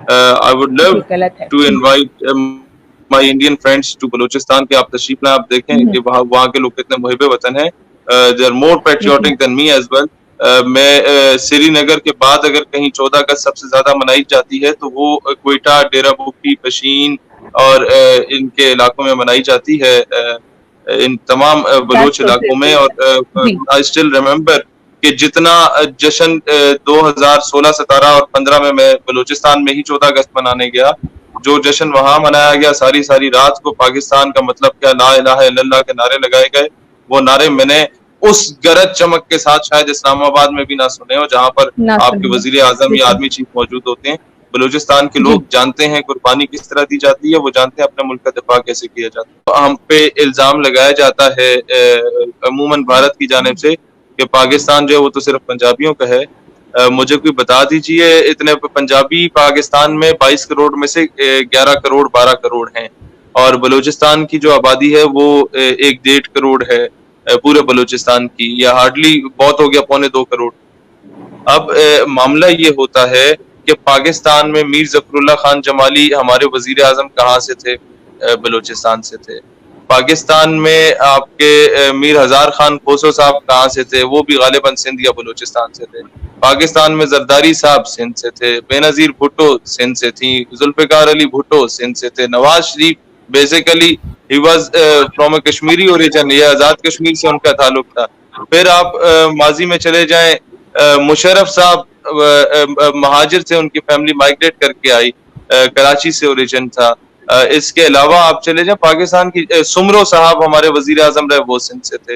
I would love to invite my Indian friends to Balochistan کہ آپ تشریف لائیں, آپ دیکھیں کہ وہاں کے لوگ کتنے محب وطن ہیں. They are more patriotic than me as well. میں سری نگر کے بعد اگر کہیں 14 اگست سب سے زیادہ منائی جاتی ہے تو وہ کوئٹہ, ڈیرہ بگٹی, پشین اور ان کے علاقوں میں منائی جاتی ہے, ان تمام بلوچ علاقوں میں. اور I still remember کہ جتنا جشن 2016, 17 اور 15 میں بلوچستان میں ہی 14 اگست منانے گیا, جو جشن وہاں منایا گیا ساری رات کو پاکستان کا مطلب کیا, لا الہ الا اللہ کے نعرے لگائے گئے. وہ نعرے میں نے اس گرج چمک کے ساتھ شاید اسلام آباد میں بھی نہ سنے ہو, جہاں پر آپ کے وزیر اعظم یا آرمی چیف موجود ہوتے ہیں. بلوچستان کے لوگ جانتے ہیں قربانی کس طرح دی جاتی ہے, وہ جانتے ہیں اپنے ملک کا دفاع کیسے کیا جاتا ہے. ہم پہ الزام لگایا جاتا ہے عموماً بھارت کی جانب سے کہ پاکستان جو ہے وہ تو صرف پنجابیوں کا ہے. مجھے کوئی بتا دیجئے اتنے پنجابی پاکستان میں 22 کروڑ میں سے 11 کروڑ 12 کروڑ ہیں, اور بلوچستان کی جو آبادی ہے وہ 1.5 کروڑ ہے پورے بلوچستان کی, یا ہارڈلی بہت ہو گیا 2.25 کروڑ. اب معاملہ یہ ہوتا ہے کہ پاکستان میں میر ظفر اللہ خان جمالی ہمارے وزیر اعظم کہاں سے تھے؟ بلوچستان سے تھے. پاکستان میں آپ کے میر ہزار خان کھوسو صاحب کہاں سے تھے؟ وہ بھی غالباً سندھ یا بلوچستان سے تھے. پاکستان میں زرداری صاحب سندھ سے تھے, بے نظیر بھٹو سندھ سے تھیں, ذوالفقار علی بھٹو سندھ سے تھے, Nawaz Sharif basically he was from a Kashmiri origin, یہ آزاد کشمیر سے ان کا تعلق تھا. پھر آپ ماضی میں چلے جائیں, مشرف صاحب مہاجر سے, ان کی فیملی مائگریٹ کر کے آئی, کراچی سے اوریجن تھا. اس کے علاوہ آپ چلے جائیں پاکستان کی سمرو صاحب ہمارے وزیر اعظم رہے, وہ سندھ سے تھے.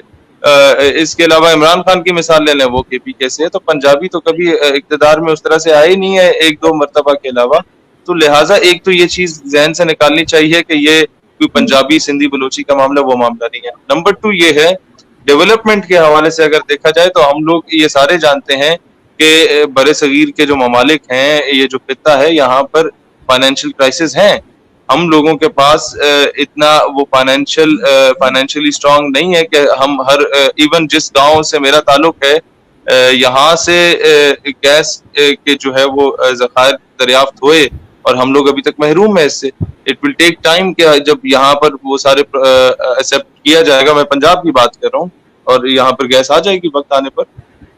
اس کے علاوہ عمران خان کی مثال لے لیں, وہ کے پی کے سے ہے. تو پنجابی تو کبھی اقتدار میں اس طرح سے آئے ہی نہیں ہے 1-2 مرتبہ کے علاوہ. تو لہٰذا ایک تو یہ چیز ذہن سے نکالنی چاہیے کہ یہ کوئی پنجابی سندھی بلوچی کا معاملہ وہ معاملہ نہیں ہے. نمبر 2 یہ ہے ڈیولپمنٹ کے حوالے سے اگر دیکھا جائے تو ہم لوگ یہ سارے جانتے ہیں کہ برے صغیر کے جو ممالک ہیں, یہ جو خطہ ہے, یہاں پر فائنینشیل کرائسس ہیں. ہم لوگوں کے پاس اتنا وہ فائنینشلی اسٹرانگ نہیں ہے کہ ہم ہر ایون جس گاؤں سے میرا تعلق ہے یہاں سے گیس کے جو ہے وہ ذخائر دریافت ہوئے, اور ہم لوگ ابھی تک محروم ہیں اس سے. اٹ ول ٹیک ٹائم کہ جب یہاں پر وہ سارے ایکسیپٹ کیا جائے گا. میں پنجاب کی بات کر رہا ہوں, اور یہاں پر گیس آ جائے گی وقت آنے پر.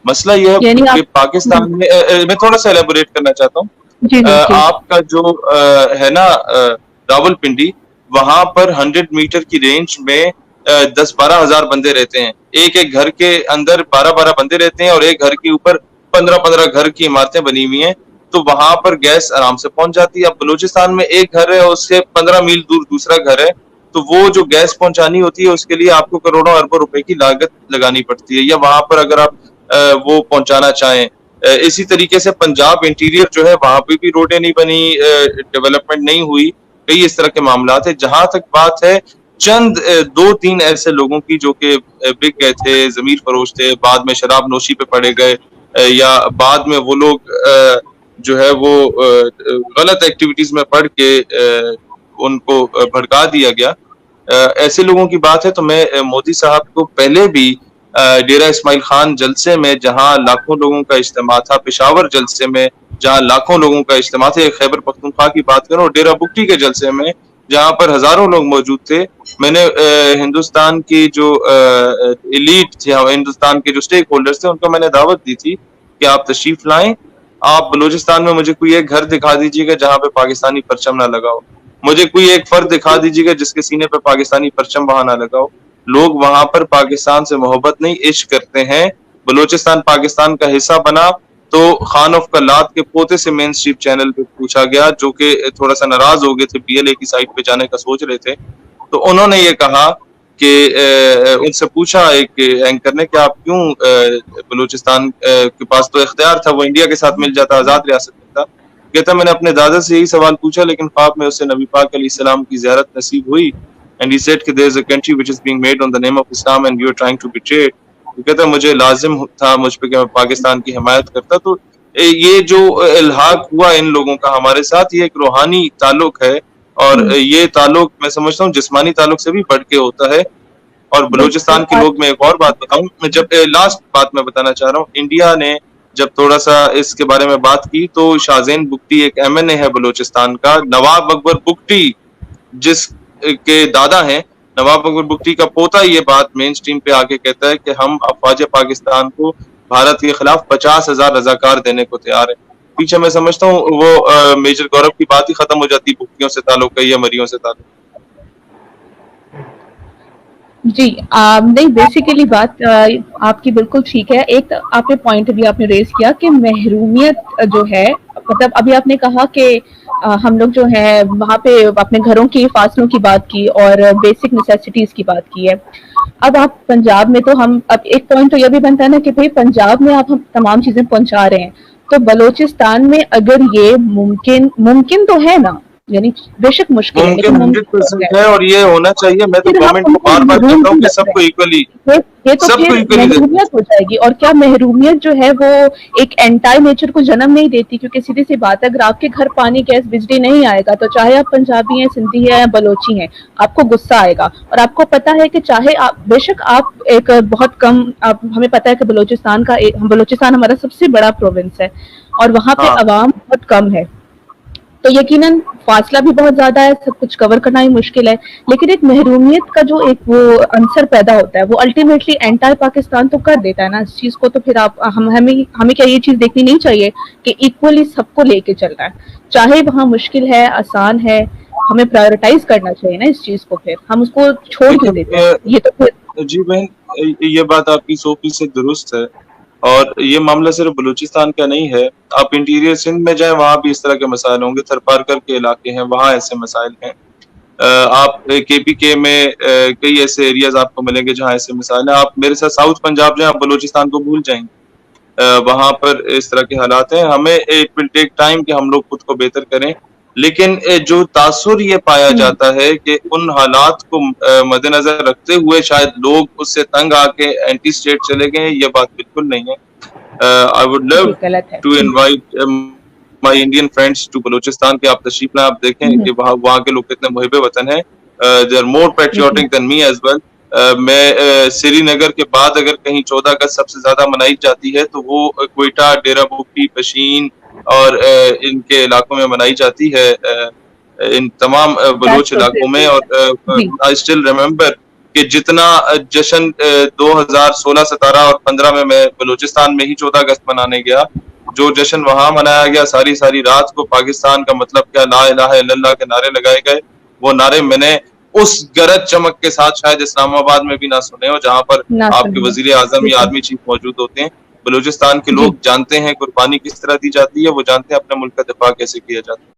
مسئلہ یہ ہے کہ پاکستان میں تھوڑا سا ایلیبوریٹ کرنا چاہتا ہوں. آپ کا جو ہے نا راول پنڈی, وہاں پر 100 میٹر کی رینج میں 10-12 ہزار بندے رہتے ہیں. ایک گھر کے اندر 12 بندے رہتے ہیں, اور ایک گھر کے اوپر 15 گھر کی عمارتیں بنی ہوئی ہیں. تو وہاں پر گیس آرام سے پہنچ جاتی ہے. اب بلوچستان میں ایک گھر ہے, اس سے 15 میل دور دوسرا گھر ہے, تو وہ جو گیس پہنچانی ہوتی ہے اس کے لیے آپ کو کروڑوں اربوں روپے کی لاگت لگانی پڑتی ہے. یا وہاں پر اگر آپ وہ پہنچانا چاہیں, اسی طریقے سے پنجاب انٹیریئر جو ہے وہاں پہ بھی روڈیں نہیں بنی, ڈیولپمنٹ نہیں ہوئی, کئی اس طرح کے معاملات ہیں. جہاں تک بات ہے چند 2-3 ایسے لوگوں کی جو کہ بک گئے تھے, ضمیر فروش تھے, بعد میں شراب نوشی پہ پڑے گئے, یا بعد میں وہ لوگ جو ہے وہ غلط ایکٹیویٹیز میں پڑھ کے ان کو بھڑکا دیا گیا, ایسے لوگوں کی بات ہے. تو میں مودی صاحب کو پہلے بھی ڈیرہ اسماعیل خان جلسے میں جہاں لاکھوں لوگوں کا اجتماع تھا, پشاور جلسے میں جہاں لاکھوں لوگوں کا اجتماع تھا, خیبر پختونخوا کی بات کروں, ڈیرہ بگٹی کے جلسے میں جہاں پر ہزاروں لوگ موجود تھے, میں نے ہندوستان کی جو ایلیٹ تھی, ہندوستان کے جو اسٹیک ہولڈرز تھے, ان کو میں نے دعوت دی تھی کہ آپ تشریف لائیں, آپ بلوچستان میں مجھے کوئی ایک گھر دکھا دیجیے گا جہاں پہ پاکستانی پرچم نہ لگا ہو, مجھے کوئی ایک فرد دکھا دیجیے گا جس کے سینے پہ پاکستانی پرچم وہاں نہ لگا ہو. لوگ وہاں پر پاکستان سے محبت نہیں عشق کرتے ہیں. بلوچستان پاکستان کا حصہ بنا تو خان آف کلات کے پوتے سے مین اسٹریم چینل پہ پوچھا گیا, جو کہ تھوڑا سا ناراض ہو گئے تھے, پی ایل اے کی سائٹ پہ جانے کا سوچ رہے تھے. تو انہوں نے یہ کہا کہ ان سے پوچھا ایک اینکر نے کہ آپ کیوں, بلوچستان کے پاس تو اختیار تھا, وہ انڈیا کے ساتھ مل جاتا, آزاد ریاست ملتا. کہتا میں نے اپنے دادا سے یہی سوال پوچھا, لیکن خواب میں اسے نبی پاک علیہ السلام کی زیارت نصیب ہوئی, and he said there is a country which is being made on the name of Islam and you are trying to betray it. وہ کہتا مجھے لازم تھا مجھ پہ کہ میں پاکستان کی حمایت کرتا. تو یہ جو الحاق ہوا ان لوگوں کا ہمارے ساتھ, یہ ایک روحانی تعلق ہے, اور یہ تعلق میں سمجھتا ہوں جسمانی تعلق سے بھی بڑھ کے ہوتا ہے. اور بلوچستان کے لوگ, میں ایک اور بات بتاؤں, جب لاسٹ بات میں بتانا چاہ رہا ہوں, انڈیا نے جب تھوڑا سا اس کے بارے میں بات کی تو شاہزین بگٹی ایک MNA ہے بلوچستان کا، نواب اکبر بگٹی جس کے دادا ہیں، نواب اکبر بگٹی کا پوتا یہ بات مین سٹریم پہ آگے کہتا ہے کہ ہم افواج پاکستان کو بھارت کے خلاف 50,000 رضاکار دینے کو تیار ہیں۔ پیچھے میں سمجھتا ہوں وہ میجر گورو کی بات ہی ختم ہو جاتی بگٹیوں سے تعلق ہے یا مریوں سے تعلق۔ جی نہیں، بیسیکلی بات آپ کی بالکل ٹھیک ہے۔ ایک آپ نے پوائنٹ بھی آپ نے ریز کیا کہ محرومیت جو ہے، مطلب ابھی آپ نے کہا کہ ہم لوگ جو ہے وہاں پہ اپنے گھروں کی فاصلوں کی بات کی اور بیسک نیسیسٹیز کی بات کی ہے۔ اب آپ پنجاب میں تو ہم اب ایک پوائنٹ تو یہ بھی بنتا ہے نا کہ بھئی پنجاب میں آپ ہم تمام چیزیں پہنچا رہے ہیں، تو بلوچستان میں اگر یہ ممکن تو ہے نا، یعنی بے شک مشکل ہے لیکن ممکن 100% ہے اور یہ ہونا چاہیے۔ میں تو گورنمنٹ کو بار بار کہتا ہوں کہ سب کو ایکولی یہ تو پھر محرومیت ہو جائے گی۔ اور کیا محرومیت جو ہے وہ ایک اینٹائی نیچر کو جنم نہیں دیتی؟ کیونکہ سیدھی سی بات ہے، اگر آپ کے گھر پانی گیس بجلی نہیں آئے گا تو چاہے آپ پنجابی ہیں، سندھی ہیں یا بلوچی ہیں، آپ کو غصہ آئے گا۔ اور آپ کو پتا ہے کہ چاہے آپ بے شک آپ ایک بہت کم، ہمیں پتا ہے کہ بلوچستان ہمارا سب سے بڑا پروونس ہے اور وہاں پہ عوام بہت کم ہے، تو یقیناً فاصلہ بھی بہت زیادہ ہے، سب کچھ کور کرنا ہی مشکل ہے۔ لیکن ایک محرومیت کا جو ایک وہ عنصر پیدا ہوتا ہے وہ الٹیمیٹلی انٹائر پاکستان تو کر دیتا ہے نا اس چیز کو۔ تو پھر آپ ہمیں کیا یہ چیز دیکھنی نہیں چاہیے کہ ایکولی سب کو لے کے چلنا ہے، چاہے وہاں مشکل ہے آسان ہے، ہمیں پرائیورٹائز کرنا چاہیے نا اس چیز کو۔ پھر ہم اس کو چھوڑ کیوں دیتے ہیں؟ یہ تو پھر جی بہن، یہ بات آپ کی 100% درست ہے، اور یہ معاملہ صرف بلوچستان کا نہیں ہے۔ آپ انٹیریئر سندھ میں جائیں، وہاں بھی اس طرح کے مسائل ہوں گے، تھرپارکر کے علاقے ہیں وہاں ایسے مسائل ہیں۔ آپ KPK میں کئی ایسے ایریاز آپ کو ملیں گے جہاں ایسے مسائل ہیں۔ آپ میرے ساتھ ساؤتھ پنجاب جائیں، آپ بلوچستان کو بھول جائیں گے، وہاں پر اس طرح کے حالات ہیں۔ ہمیں اٹ ول ٹیک ٹائم کہ ہم لوگ خود کو بہتر کریں، لیکن جو تاثر یہ پایا جاتا ہے کہ ان حالات کو مد نظر رکھتے ہوئے شاید لوگ اس سے تنگ آ کے اینٹی اسٹیٹ چلے گئے، یہ بات بالکل نہیں ہے۔ I would love to invite my Indian friends to Balochistan کہ آپ تشریف لائیں، آپ دیکھیں کہ وہاں کے لوگ کتنے محب وطن ہیں۔ They are more patriotic than me as well۔ میں سری نگر کے بعد اگر کہیں 14 اگست سب سے زیادہ منائی جاتی ہے تو وہ کوئٹہ، ڈیرہ بگٹی، پشین اور ان کے علاقوں میں منائی جاتی ہے، ان تمام بلوچ علاقوں میں۔ اور I still remember کہ جتنا جشن 2016، 17 اور 15 میں بلوچستان میں ہی 14 اگست منانے گیا، جو جشن وہاں منایا گیا، ساری رات کو پاکستان کا مطلب کیا، لا الہ الا اللہ کے نعرے لگائے گئے۔ وہ نعرے میں نے اس گرج چمک کے ساتھ شاید اسلام آباد میں بھی نہ سنے ہو، جہاں پر آپ کے وزیر اعظم یا آرمی چیف موجود ہوتے ہیں۔ بلوچستان کے لوگ جانتے ہیں قربانی کس طرح دی جاتی ہے، وہ جانتے ہیں اپنے ملک کا دفاع کیسے کیا جاتا ہے۔